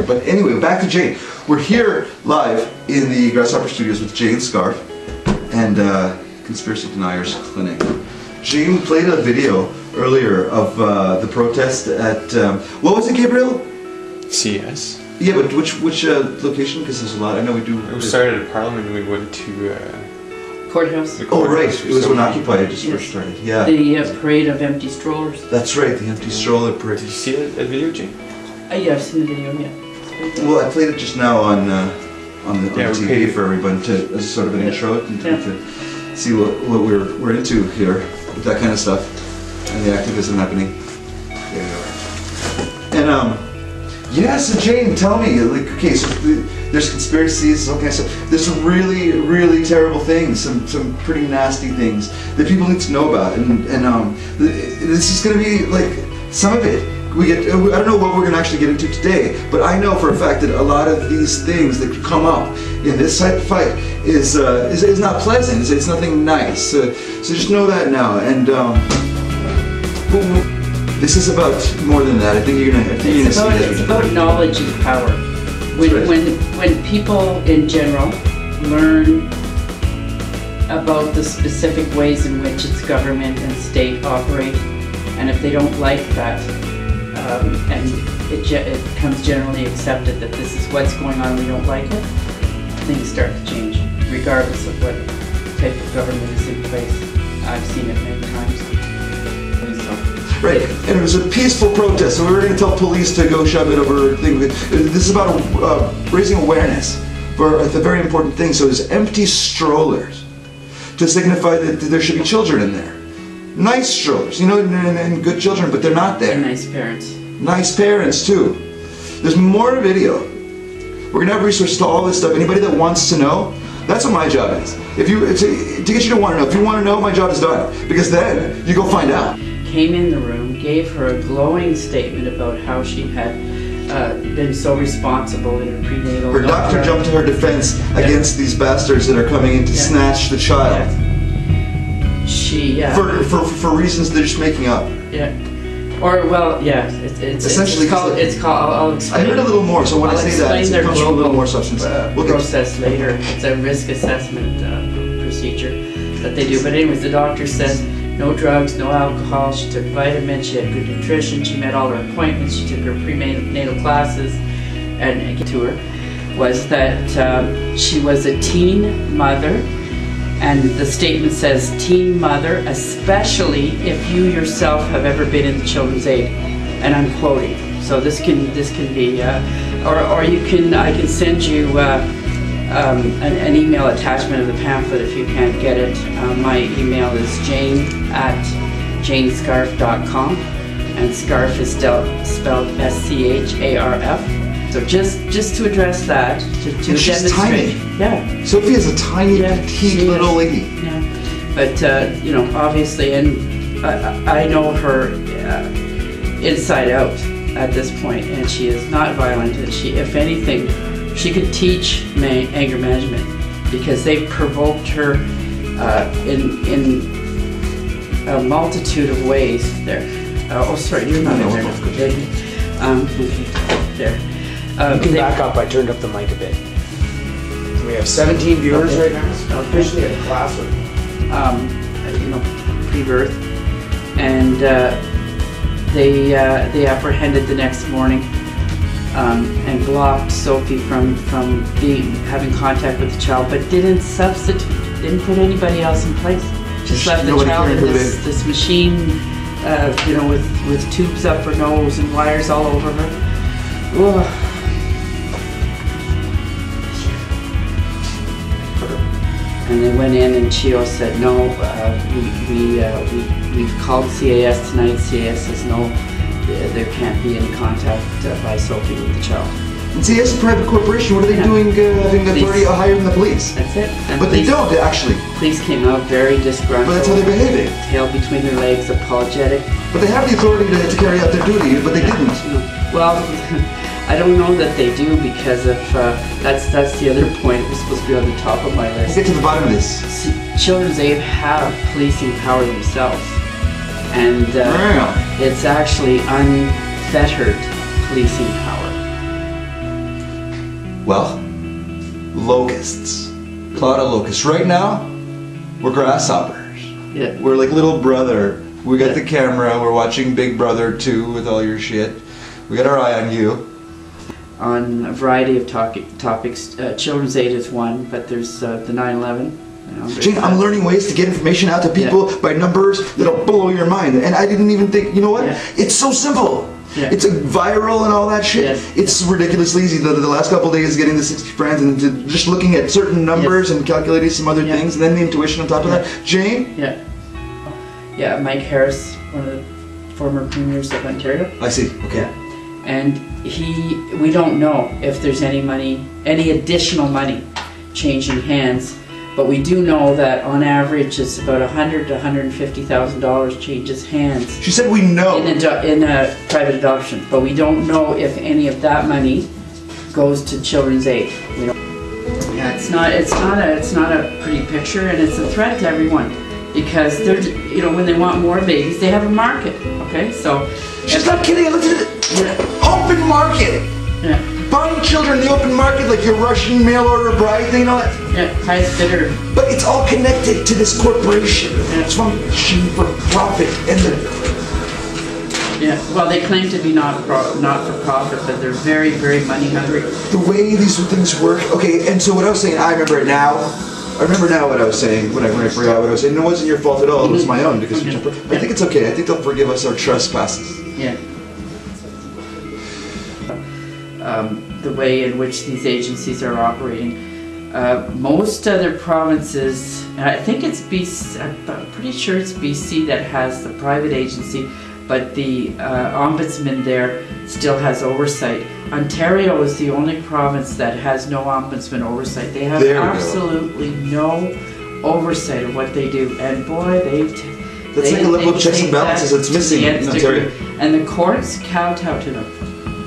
But anyway, back to Jane. We're here live in the Grasshopper Studios with Jane Scharf and Conspiracy Deniers Clinic. Jane played a video earlier of the protest at, what was it, Gabriel? CAS. Yeah, but which location? Because there's a lot. I know we do. We started at Parliament and we went to Courthouse. Oh right, it was when Occupy had just first started. Yeah. The parade of empty strollers. That's right, the empty stroller parade. Did you see that video, Jane? Yeah, I've seen the video. Yeah. Well, I played it just now on the TV for everyone as a sort of an intro to see what we're into here with that kind of stuff and the activism happening. There you are. And yeah, so Jane, tell me, like, okay, so there's conspiracies, all kinds of stuff. There's some really, really terrible things, some pretty nasty things that people need to know about, and this is going to be like some of it. I don't know what we're going to actually get into today, but I know for a fact that a lot of these things that could come up in this type of fight is not pleasant. It's nothing nice. So just know that now. And this is about more than that. I think you're gonna see that. It's about knowledge is power. When people in general learn about the specific ways in which its government and state operate, and if they don't like that, and it becomes generally accepted that this is what's going on, we don't like it, things start to change, regardless of what type of government is in place. I've seen it many times. Right, and it was a peaceful protest, so we were going to tell police to go shove it over a thing. This is about raising awareness for the very important thing. So there's empty strollers to signify that there should be children in there. Nice strollers, you know, and good children, but they're not there. And nice parents. Nice parents, too. There's more video. We're going to have resources to all this stuff. Anybody that wants to know, that's what my job is. If you to get you to want to know. If you want to know, my job is done. Because then you go find out. Came in the room, gave her a glowing statement about how she had been so responsible in her prenatal. Her doctor jumped to her defense against these bastards that are coming in to snatch the child. She for reasons they're just making up. Yeah. Or well, yeah. It's called. I'll explain. I heard a little more. So when I say that, it comes from a little more substance. We'll process later. It's a risk assessment procedure that they do. But anyways, the doctor says no drugs, no alcohol. She took vitamins. She had good nutrition. She met all her appointments. She took her prenatal classes, and to her was that she was a teen mother. And the statement says, teen mother, especially if you yourself have ever been in the children's aid. And I'm quoting. So this can be, or you can, I can send you an email attachment of the pamphlet if you can't get it. My email is jane@janescarf.com, and Scharf is spelled S-C-H-A-R-F. So just to address that, to demonstrate. Tiny. Yeah. Sophie is a tiny, petite little lady. Yeah. But you know, obviously, and I know her inside out at this point, and she is not violent. And she, if anything, she could teach anger management because they've provoked her in a multitude of ways. There. Oh, sorry, you're not in there. Okay. There. You can back up. I turned up the mic a bit. We have 17 viewers right now. Officially at a class with, you know, pre-birth, and they apprehended the next morning and blocked Sophie from having contact with the child, but didn't put anybody else in place. Just left the child in this machine, you know, with tubes up her nose and wires all over her. Ugh. And they went in, and Chio said, no, we've called CAS tonight. CAS says no, there can't be any contact by Sophie with the child. And CAS is a private corporation. What are they doing having authority higher than the police? That's it. And but police, they don't, actually. Police came out very disgruntled. But that's how they're behaving. Tail between their legs, apologetic. But they have the authority to carry out their duty, but they didn't. No. Well, I don't know that they do, because if that's the other point. It was supposed to be on the top of my list. Let's get to the bottom of this. See, Children's Aid have policing power themselves, and it's actually unfettered policing power. Well, locusts. Cloud of locusts. Right now, we're grasshoppers. Yeah. We're like little brother. We got the camera, we're watching Big Brother 2 with all your shit. We got our eye on you. On a variety of topics, children's aid is one, but there's the 9/11. Jane, I'm learning ways to get information out to people by numbers that'll blow your mind. And I didn't even think, you know what? Yeah. It's so simple. Yeah. It's viral and all that shit. Yes. It's ridiculously easy. The last couple of days getting the 60 friends and just looking at certain numbers and calculating some other things, and then the intuition on top of that. Jane? Yeah. Yeah, Mike Harris, one of the former premiers of Ontario. I see, okay. Yeah. And we don't know if there's any money, any additional money changing hands, but we do know that on average it's about $100,000 to $150,000 changes hands. She said we know. In a private adoption, but we don't know if any of that money goes to children's aid. We don't. Yeah, it's not a pretty picture, and it's a threat to everyone because they're, you know, when they want more babies, they have a market. Okay, so she's not kidding. Look at it. Open market. Yeah. Buying children in the open market like your Russian mail order bride thing and all that. Yeah, highest bidder. But it's all connected to this corporation. It's function for profit and yeah, well, they claim to be not for profit, but they're very, very money hungry. The way these things work. Okay, and so what I was saying, I remember it now. I remember now what I was saying when I forgot what I was saying. It wasn't your fault at all. It was my own because I think it's okay. I think they'll forgive us our trespasses. Yeah. The way in which these agencies are operating. Most other provinces, and I think it's BC, I'm pretty sure it's BC that has the private agency, but the ombudsman there still has oversight. Ontario is the only province that has no ombudsman oversight. They have absolutely no oversight of what they do, and boy, that's like a level of checks and balances that's missing in Ontario. And the courts kowtow to them.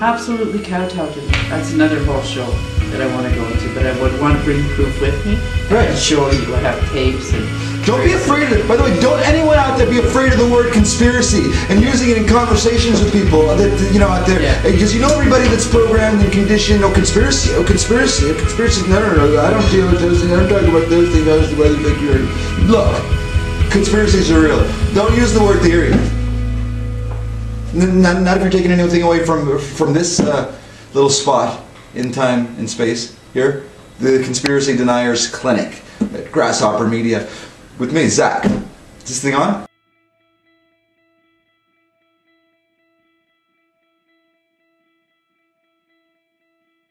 Absolutely kowtow to them. That's another whole show that I want to go into, but I would want to bring proof with me. Right. And show you. I have tapes and... Don't be afraid of it. By the way, don't anyone out there be afraid of the word conspiracy and using it in conversations with people that, you know, out there. Because you know everybody that's programmed and conditioned, conspiracy, conspiracy. No, I don't deal with those things. I don't talk about those things. I was the way they think you're... Look, conspiracies are real. Don't use the word theory. Not if you're taking anything away from this little spot in time and space here, the Conspiracy Deniers Clinic at Grasshopper Media, with me, Zack. Is this thing on?